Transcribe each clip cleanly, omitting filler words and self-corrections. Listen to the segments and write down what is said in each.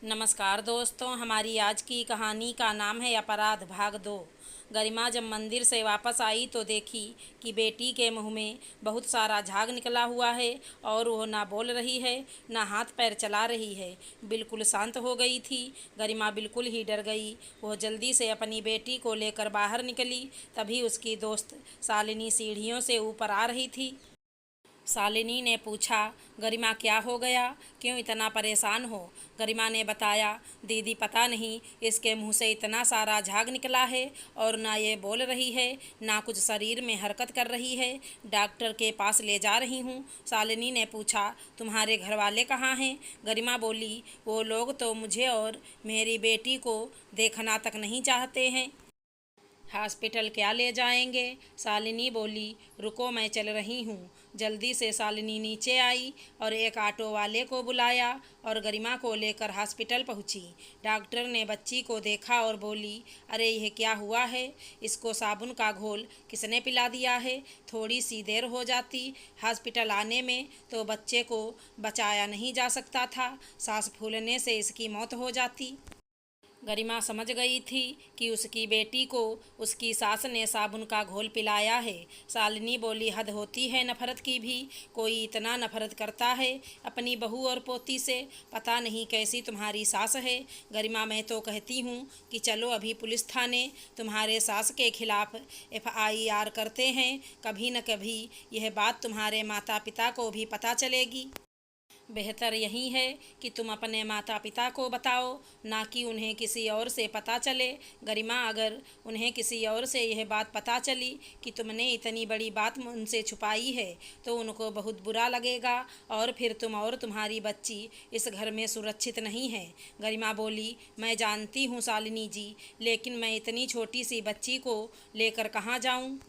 नमस्कार दोस्तों, हमारी आज की कहानी का नाम है अपराध भाग 2। गरिमा जब मंदिर से वापस आई तो देखी कि बेटी के मुंह में बहुत सारा झाग निकला हुआ है और वो ना बोल रही है ना हाथ पैर चला रही है। बिल्कुल शांत हो गई थी। गरिमा बिल्कुल ही डर गई। वो जल्दी से अपनी बेटी को लेकर बाहर निकली। तभी उसकी दोस्त शालिनी सीढ़ियों से ऊपर आ रही थी। शालिनी ने पूछा, गरिमा क्या हो गया, क्यों इतना परेशान हो? गरिमा ने बताया, दीदी पता नहीं इसके मुंह से इतना सारा झाग निकला है और ना ये बोल रही है ना कुछ शरीर में हरकत कर रही है। डॉक्टर के पास ले जा रही हूँ। शालिनी ने पूछा, तुम्हारे घर वाले कहाँ हैं? गरिमा बोली, वो लोग तो मुझे और मेरी बेटी को देखना तक नहीं चाहते हैं। हॉस्पिटल क्या ले जाएंगे? शालिनी बोली, रुको मैं चल रही हूँ। जल्दी से शालिनी नीचे आई और एक ऑटो वाले को बुलाया और गरिमा को लेकर हॉस्पिटल पहुँची। डॉक्टर ने बच्ची को देखा और बोली, अरे यह क्या हुआ है? इसको साबुन का घोल किसने पिला दिया है? थोड़ी सी देर हो जाती हॉस्पिटल आने में तो बच्चे को बचाया नहीं जा सकता था। सांस फूलने से इसकी मौत हो जाती। गरिमा समझ गई थी कि उसकी बेटी को उसकी सास ने साबुन का घोल पिलाया है। शालिनी बोली, हद होती है नफरत की भी। कोई इतना नफरत करता है अपनी बहू और पोती से। पता नहीं कैसी तुम्हारी सास है। गरिमा मैं तो कहती हूँ कि चलो अभी पुलिस थाने तुम्हारे सास के खिलाफ FIR करते हैं। कभी न कभी यह बात तुम्हारे माता पिता को भी पता चलेगी। बेहतर यही है कि तुम अपने माता पिता को बताओ, ना कि उन्हें किसी और से पता चले। गरिमा अगर उन्हें किसी और से यह बात पता चली कि तुमने इतनी बड़ी बात उनसे छुपाई है तो उनको बहुत बुरा लगेगा और फिर तुम और तुम्हारी बच्ची इस घर में सुरक्षित नहीं है। गरिमा बोली, मैं जानती हूँ शालिनी जी, लेकिन मैं इतनी छोटी सी बच्ची को लेकर कहाँ जाऊँ?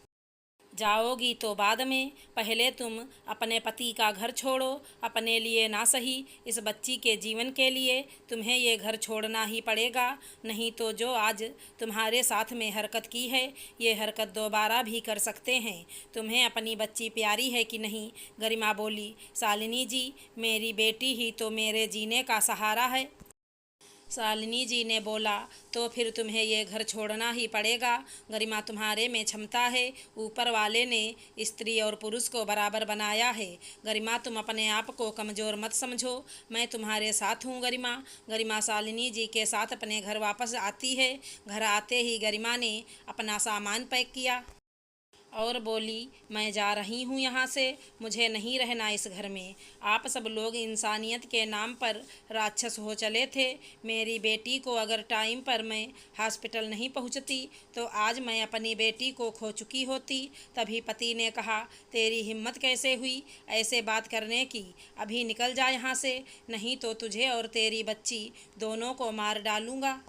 जाओगी तो बाद में, पहले तुम अपने पति का घर छोड़ो। अपने लिए ना सही, इस बच्ची के जीवन के लिए तुम्हें ये घर छोड़ना ही पड़ेगा। नहीं तो जो आज तुम्हारे साथ में हरकत की है ये हरकत दोबारा भी कर सकते हैं। तुम्हें अपनी बच्ची प्यारी है कि नहीं? गरिमा बोली, शालिनी जी, मेरी बेटी ही तो मेरे जीने का सहारा है। शालिनी जी ने बोला, तो फिर तुम्हें ये घर छोड़ना ही पड़ेगा। गरिमा तुम्हारे में क्षमता है। ऊपर वाले ने स्त्री और पुरुष को बराबर बनाया है। गरिमा तुम अपने आप को कमज़ोर मत समझो। मैं तुम्हारे साथ हूँ गरिमा। गरिमा शालिनी जी के साथ अपने घर वापस आती है। घर आते ही गरिमा ने अपना सामान पैक किया और बोली, मैं जा रही हूँ यहाँ से। मुझे नहीं रहना इस घर में। आप सब लोग इंसानियत के नाम पर राक्षस हो चले थे। मेरी बेटी को अगर टाइम पर मैं हॉस्पिटल नहीं पहुँचती तो आज मैं अपनी बेटी को खो चुकी होती। तभी पति ने कहा, तेरी हिम्मत कैसे हुई ऐसे बात करने की? अभी निकल जा यहाँ से, नहीं तो तुझे और तेरी बच्ची दोनों को मार डालूँगा।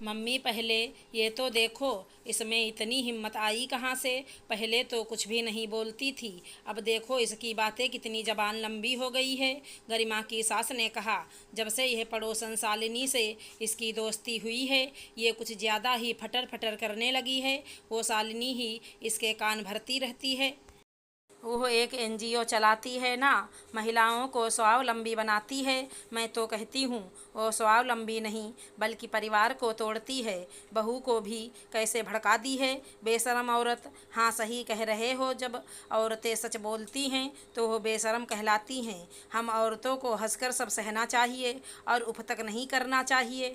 मम्मी पहले ये तो देखो, इसमें इतनी हिम्मत आई कहाँ से? पहले तो कुछ भी नहीं बोलती थी, अब देखो इसकी बातें कितनी जबान लंबी हो गई है। गरिमा की सास ने कहा, जब से यह पड़ोसन शालिनी से इसकी दोस्ती हुई है ये कुछ ज़्यादा ही फटर फटर करने लगी है। वो शालिनी ही इसके कान भरती रहती है। वो एक NGO चलाती है ना, महिलाओं को स्वावलंबी बनाती है। मैं तो कहती हूँ वो स्वावलंबी नहीं बल्कि परिवार को तोड़ती है। बहू को भी कैसे भड़का दी है, बेशरम औरत। हाँ सही कह रहे हो, जब औरतें सच बोलती हैं तो वो बेशरम कहलाती हैं। हम औरतों को हंसकर सब सहना चाहिए और उफ तक नहीं करना चाहिए।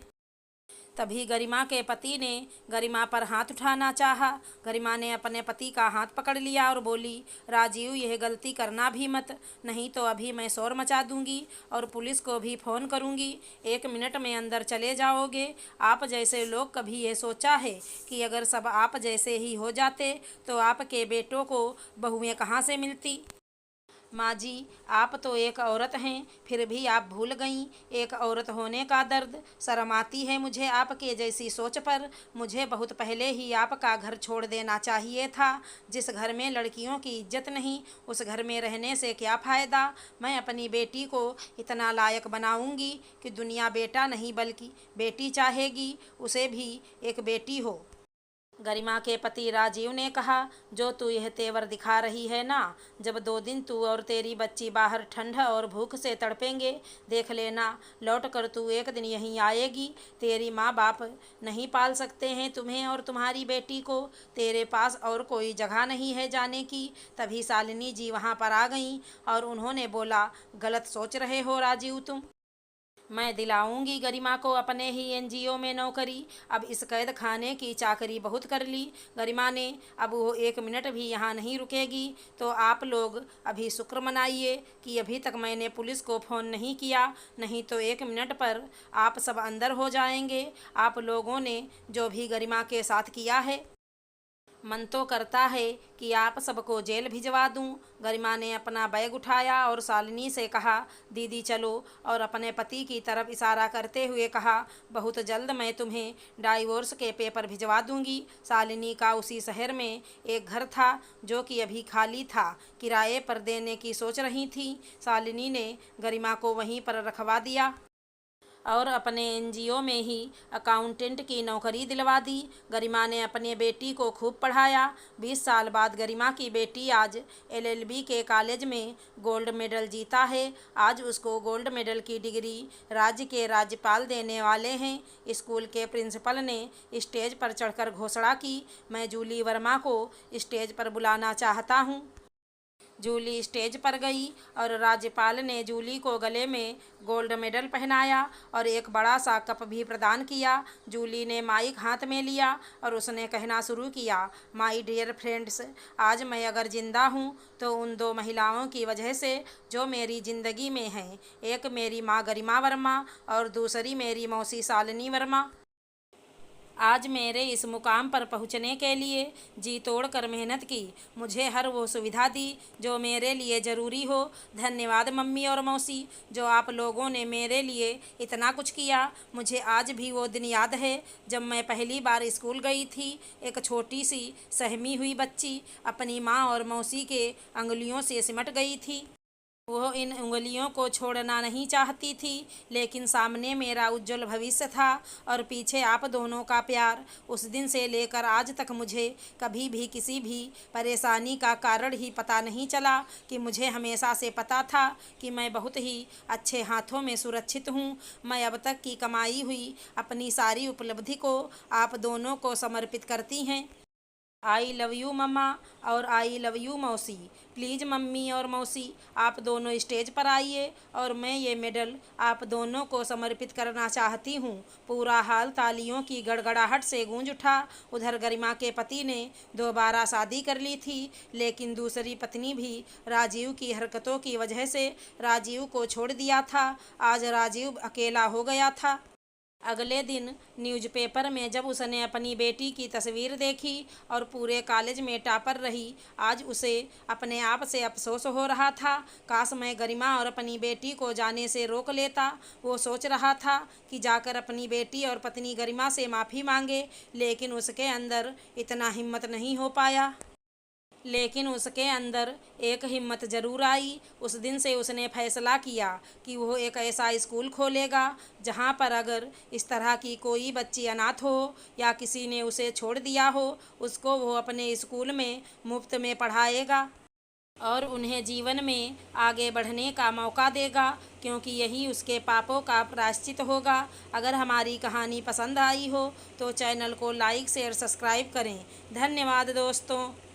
तभी गरिमा के पति ने गरिमा पर हाथ उठाना चाहा। गरिमा ने अपने पति का हाथ पकड़ लिया और बोली, राजीव यह गलती करना भी मत, नहीं तो अभी मैं शोर मचा दूंगी और पुलिस को भी फ़ोन करूंगी। 1 मिनट में अंदर चले जाओगे। आप जैसे लोग कभी ये सोचा है कि अगर सब आप जैसे ही हो जाते तो आपके बेटों को बहुएं कहाँ से मिलती? माँ जी, आप तो एक औरत हैं, फिर भी आप भूल गईं एक औरत होने का दर्द। शर्म आती है मुझे आपके जैसी सोच पर। मुझे बहुत पहले ही आपका घर छोड़ देना चाहिए था। जिस घर में लड़कियों की इज्जत नहीं उस घर में रहने से क्या फ़ायदा? मैं अपनी बेटी को इतना लायक बनाऊंगी कि दुनिया बेटा नहीं बल्कि बेटी चाहेगी, उसे भी एक बेटी हो। गरिमा के पति राजीव ने कहा, जो तू यह तेवर दिखा रही है ना, जब 2 दिन तू और तेरी बच्ची बाहर ठंड और भूख से तड़पेंगे, देख लेना, लौट कर तू एक दिन यहीं आएगी। तेरी माँ बाप नहीं पाल सकते हैं तुम्हें और तुम्हारी बेटी को, तेरे पास और कोई जगह नहीं है जाने की। तभी शालिनी जी वहाँ पर आ गईं और उन्होंने बोला, गलत सोच रहे हो राजीव तुम। मैं दिलाऊंगी गरिमा को अपने ही एनजीओ में नौकरी। अब इस कैद खाने की चाकरी बहुत कर ली गरिमा ने, अब वो 1 मिनट भी यहाँ नहीं रुकेगी। तो आप लोग अभी शुक्र मनाइए कि अभी तक मैंने पुलिस को फ़ोन नहीं किया, नहीं तो 1 मिनट पर आप सब अंदर हो जाएंगे। आप लोगों ने जो भी गरिमा के साथ किया है, मन तो करता है कि आप सबको जेल भिजवा दूं। गरिमा ने अपना बैग उठाया और शालिनी से कहा, दीदी चलो, और अपने पति की तरफ इशारा करते हुए कहा, बहुत जल्द मैं तुम्हें डाइवोर्स के पेपर भिजवा दूंगी। शालिनी का उसी शहर में एक घर था जो कि अभी खाली था, किराए पर देने की सोच रही थी। शालिनी ने गरिमा को वहीं पर रखवा दिया और अपने एनजीओ में ही अकाउंटेंट की नौकरी दिलवा दी। गरिमा ने अपने बेटी को खूब पढ़ाया। 20 साल बाद गरिमा की बेटी आज एलएलबी के कॉलेज में गोल्ड मेडल जीता है। आज उसको गोल्ड मेडल की डिग्री राज्य के राज्यपाल देने वाले हैं। स्कूल के प्रिंसिपल ने स्टेज पर चढ़कर घोषणा की, मैं जूली वर्मा को स्टेज पर बुलाना चाहता हूँ। जूली स्टेज पर गई और राज्यपाल ने जूली को गले में गोल्ड मेडल पहनाया और एक बड़ा सा कप भी प्रदान किया। जूली ने माइक हाथ में लिया और उसने कहना शुरू किया, माय डियर फ्रेंड्स, आज मैं अगर जिंदा हूँ तो उन 2 महिलाओं की वजह से जो मेरी ज़िंदगी में हैं। एक मेरी माँ गरिमा वर्मा और दूसरी मेरी मौसी शालिनी वर्मा। आज मेरे इस मुकाम पर पहुंचने के लिए जी तोड़ कर मेहनत की, मुझे हर वो सुविधा दी जो मेरे लिए ज़रूरी हो। धन्यवाद मम्मी और मौसी, जो आप लोगों ने मेरे लिए इतना कुछ किया। मुझे आज भी वो दिन याद है जब मैं पहली बार स्कूल गई थी। एक छोटी सी सहमी हुई बच्ची अपनी माँ और मौसी के अंगुलियों से सिमट गई थी। वो इन उंगलियों को छोड़ना नहीं चाहती थी, लेकिन सामने मेरा उज्जवल भविष्य था और पीछे आप दोनों का प्यार। उस दिन से लेकर आज तक मुझे कभी भी किसी भी परेशानी का कारण ही पता नहीं चला कि मुझे हमेशा से पता था कि मैं बहुत ही अच्छे हाथों में सुरक्षित हूँ। मैं अब तक की कमाई हुई अपनी सारी उपलब्धि को आप दोनों को समर्पित करती हैं। आई लव यू मम्मा और आई लव यू मौसी। प्लीज़ मम्मी और मौसी, आप दोनों स्टेज पर आइए और मैं ये मेडल आप दोनों को समर्पित करना चाहती हूँ। पूरा हाल तालियों की गड़गड़ाहट से गूंज उठा। उधर गरिमा के पति ने दोबारा शादी कर ली थी, लेकिन दूसरी पत्नी भी राजीव की हरकतों की वजह से राजीव को छोड़ दिया था। आज राजीव अकेला हो गया था। अगले दिन न्यूज़पेपर में जब उसने अपनी बेटी की तस्वीर देखी और पूरे कॉलेज में टॉपर रही, आज उसे अपने आप से अफसोस हो रहा था। काश मैं गरिमा और अपनी बेटी को जाने से रोक लेता। वो सोच रहा था कि जाकर अपनी बेटी और पत्नी गरिमा से माफ़ी मांगे, लेकिन उसके अंदर इतना हिम्मत नहीं हो पाया। लेकिन उसके अंदर एक हिम्मत ज़रूर आई। उस दिन से उसने फैसला किया कि वो एक ऐसा स्कूल खोलेगा जहाँ पर अगर इस तरह की कोई बच्ची अनाथ हो या किसी ने उसे छोड़ दिया हो, उसको वो अपने स्कूल में मुफ्त में पढ़ाएगा और उन्हें जीवन में आगे बढ़ने का मौका देगा, क्योंकि यही उसके पापों का प्रायश्चित होगा। अगर हमारी कहानी पसंद आई हो तो चैनल को लाइक शेयर सब्सक्राइब करें। धन्यवाद दोस्तों।